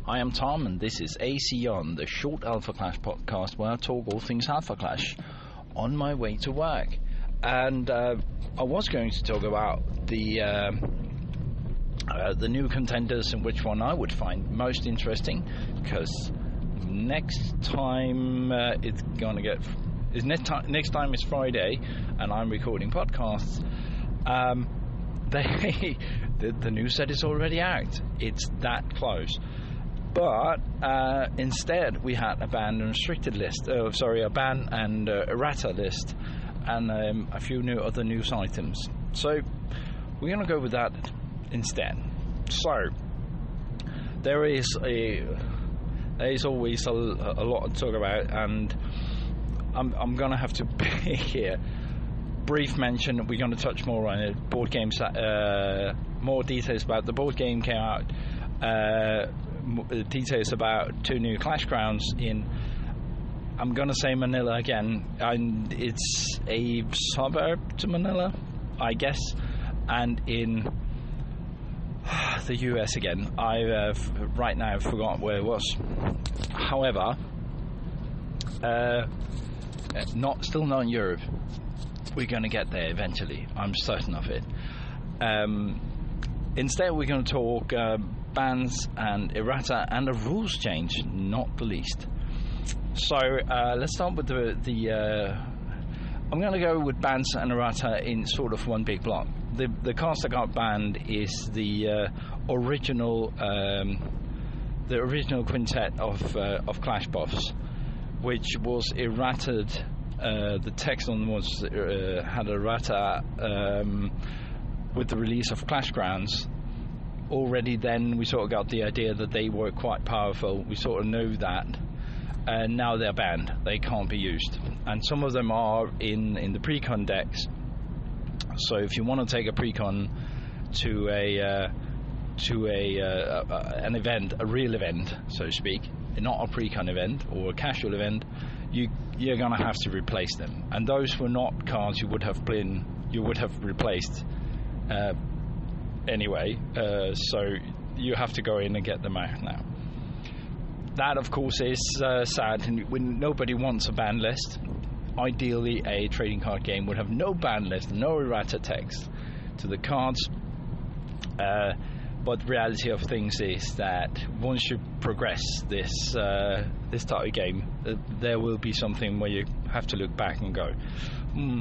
I am Tom, and this is AC On, the short Alpha Clash podcast where I talk all things Alpha Clash on my way to work. And I was going to talk about the new contenders and which one I would find most interesting, because next time next time is Friday, and I'm recording podcasts. The new set is already out. It's that close. But instead, we had a banned and restricted list. A ban and errata list, and a few other news items. So we're going to go with that instead. So there is always a lot to talk about, and I'm going to have to be here. Brief mention. We're going to touch more on it. Board games. More details about the board game came out. Details about 2 new Clash Grounds in, I'm going to say Manila again, and it's a suburb to Manila, I guess, and in the US again. I right now forgot where it was. However, still not in Europe. We're going to get there eventually. I'm certain of it. Instead, we're going to talk bans and errata and a rules change, not the least. So let's start with the I'm going to go with bans and errata in sort of one big block. The cards that got banned is the original quintet of Clash buffs, which was errated. The text on them was had errata with the release of Clash Grounds. Already then we sort of got the idea that they were quite powerful. We sort of knew that, and now they're banned. They can't be used, and some of them are in the precon decks. So if you want to take a precon to an event, a real event, so to speak, not a precon event or a casual event, you're gonna have to replace them, and those were not cards you would have replaced anyway, so you have to go in and get them out now. That, of course, is sad, and when nobody wants a ban list. Ideally, a trading card game would have no ban list, no errata text to the cards. But the reality of things is that once you progress this type of game, there will be something where you have to look back and go,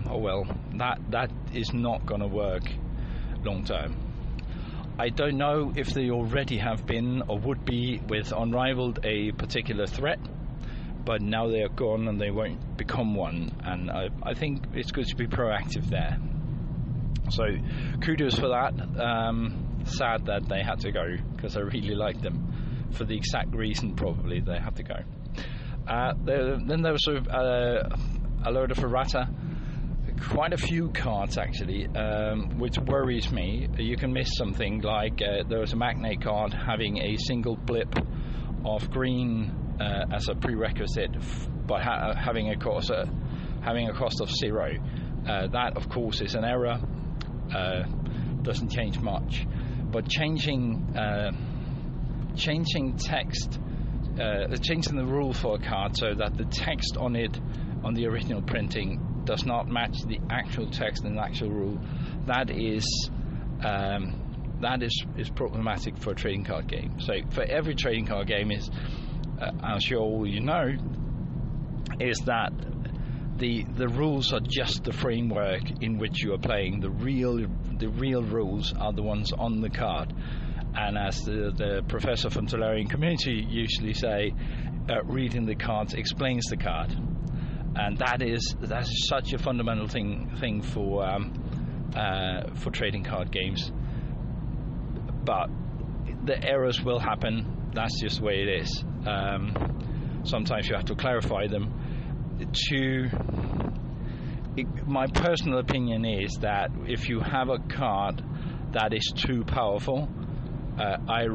oh well, that is not going to work long term. I don't know if they already have been or would be with Unrivaled a particular threat, but now they are gone and they won't become one, and I think it's good to be proactive there. So kudos for that. Sad that they had to go, because I really liked them for the exact reason probably they had to go. Then there was a load of errata, quite a few cards actually, which worries me. You can miss something like there was a Magnate card having a single blip of green as a prerequisite by having a cost of 0. That of course is an error. Doesn't change much, but changing text, changing the rule for a card so that the text on it, on the original printing, does not match the actual text in the actual rule, that is problematic for a trading card game. So for every trading card game is, I'm sure all you know, is that the rules are just the framework in which you are playing. The real rules are the ones on the card, and as the professor from Tolarian Community usually say, reading the cards explains the card, and that's such a fundamental thing for trading card games. But the errors will happen. That's just the way it is. Sometimes you have to clarify them. My personal opinion is that if you have a card that is too powerful, I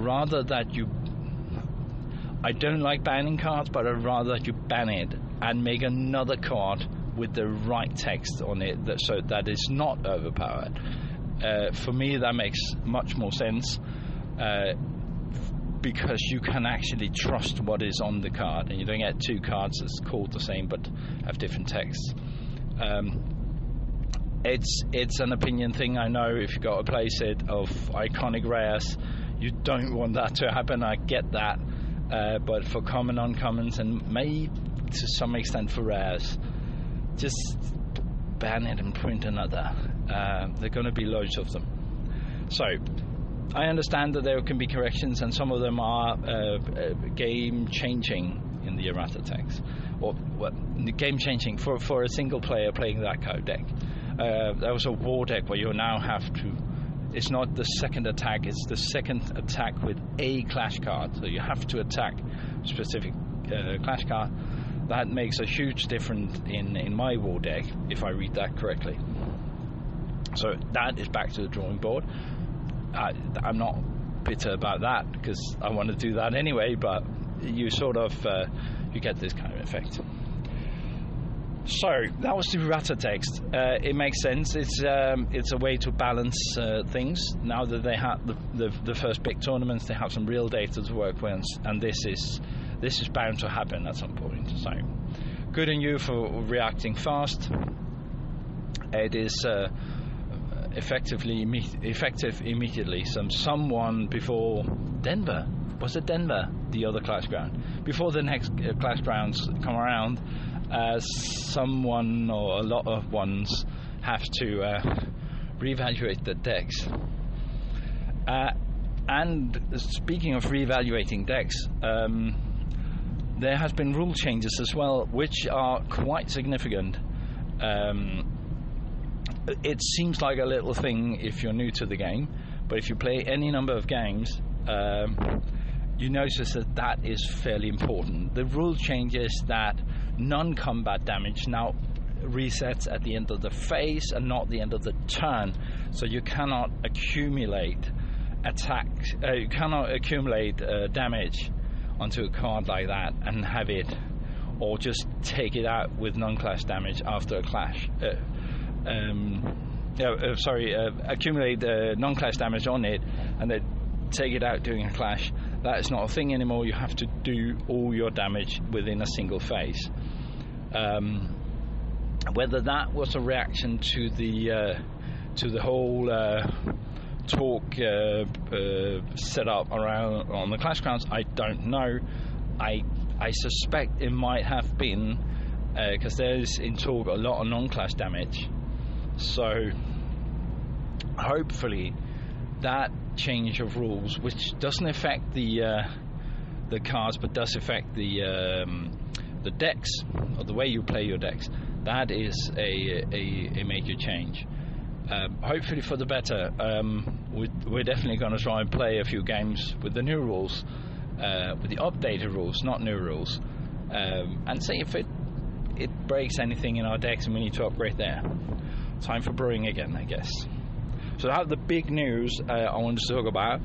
don't like banning cards, but I'd rather that you ban it and make another card with the right text on it, so that is not overpowered. For me, that makes much more sense, because you can actually trust what is on the card, and you don't get two cards that's called the same but have different texts. It's an opinion thing. I know if you got a play set of iconic rares, you don't want that to happen. I get that, but for common, uncommons, and maybe to some extent for rares, just ban it and print another. There are going to be loads of them. So I understand that there can be corrections, and some of them are game changing in the errata text, or game changing for a single player playing that code deck. There was a war deck where you now have to. It's not the second attack; it's the second attack with a clash card. So you have to attack specific clash card. That makes a huge difference in my war deck, if I read that correctly. So that is back to the drawing board. I'm not bitter about that because I want to do that anyway. But you sort of you get this kind of effect. So that was the errata text. It makes sense. It's a way to balance things. Now that they have the first big tournaments, they have some real data to work with, and this is bound to happen at some point. So good on you for reacting fast. It is effective immediately. Someone before Denver, was it Denver, the other clash ground, before the next clash grounds come around. Someone or a lot of ones have to reevaluate the decks. And speaking of reevaluating decks, there has been rule changes as well, which are quite significant. It seems like a little thing if you're new to the game, but if you play any number of games, you notice that is fairly important. The rule changes that non-combat damage now resets at the end of the phase and not the end of the turn, so you cannot accumulate attacks. You cannot accumulate damage onto a card like that and have it, or just take it out with non-clash damage after a clash. Accumulate non-clash damage on it and then take it out during a clash. That is not a thing anymore. You have to do all your damage within a single phase. Whether that was a reaction to the whole talk set up around on the clash grounds, I don't know. I suspect it might have been because there's in talk a lot of non-clash damage. So hopefully that change of rules, which doesn't affect the cards but does affect the decks, or the way you play your decks, that is a major change. Hopefully for the better. We're definitely going to try and play a few games with the new rules, with the updated rules, not new rules, and see if it breaks anything in our decks and we need to upgrade there. Time for brewing again, I guess. So that's the big news I wanted to talk about,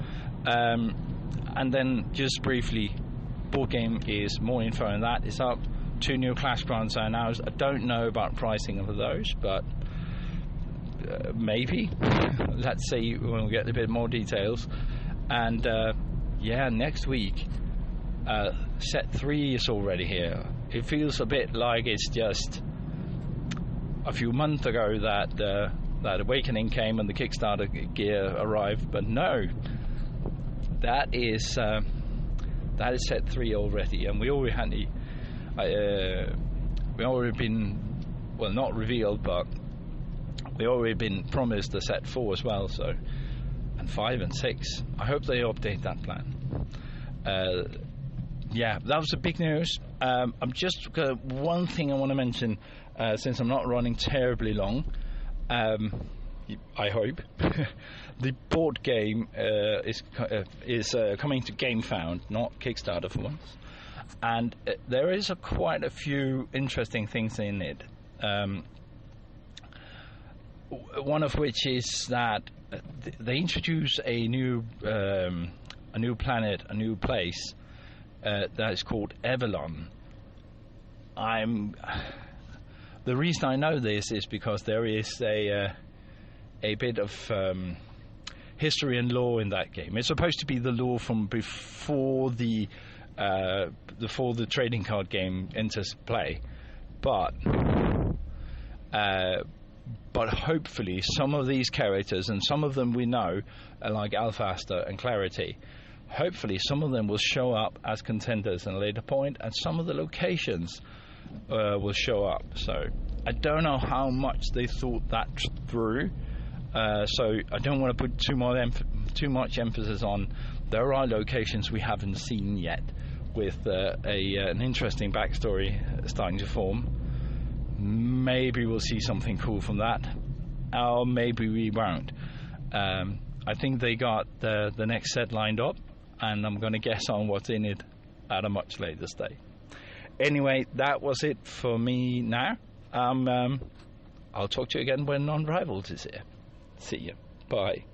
and then just briefly, board game is more info on that. It's up. 2 new clash grounds are announced. I don't know about pricing of those, but maybe. Let's see when we get a bit more details. And next week, set 3 is already here. It feels a bit like it's just a few months ago that Awakening came and the Kickstarter gear arrived, but no, that is set 3 already, and we already been, well, not revealed, but we already been promised the set 4 as well. So, and 5 and 6. I hope they update that plan. That was the big news. I'm just one thing I want to mention, since I'm not running terribly long. I hope the board game is coming to GameFound, not Kickstarter for once, and there is quite a few interesting things in it. One of which is that they introduce a new planet, a new place that is called Avalon. The reason I know this is because there is a bit of history and lore in that game. It's supposed to be the lore from before the trading card game enters play, but hopefully some of these characters, and some of them we know, like Alfaster and Clarity, hopefully some of them will show up as contenders at a later point, and some of the locations will show up. So I don't know how much they thought that through, so I don't want to put too much emphasis on there are locations we haven't seen yet, with an interesting backstory starting to form. Maybe we'll see something cool from that, or maybe we won't. I think they got the next set lined up, and I'm going to guess on what's in it at a much later stage. Anyway, that was it for me now. I'll talk to you again when Unrivaled is here. See you. Bye.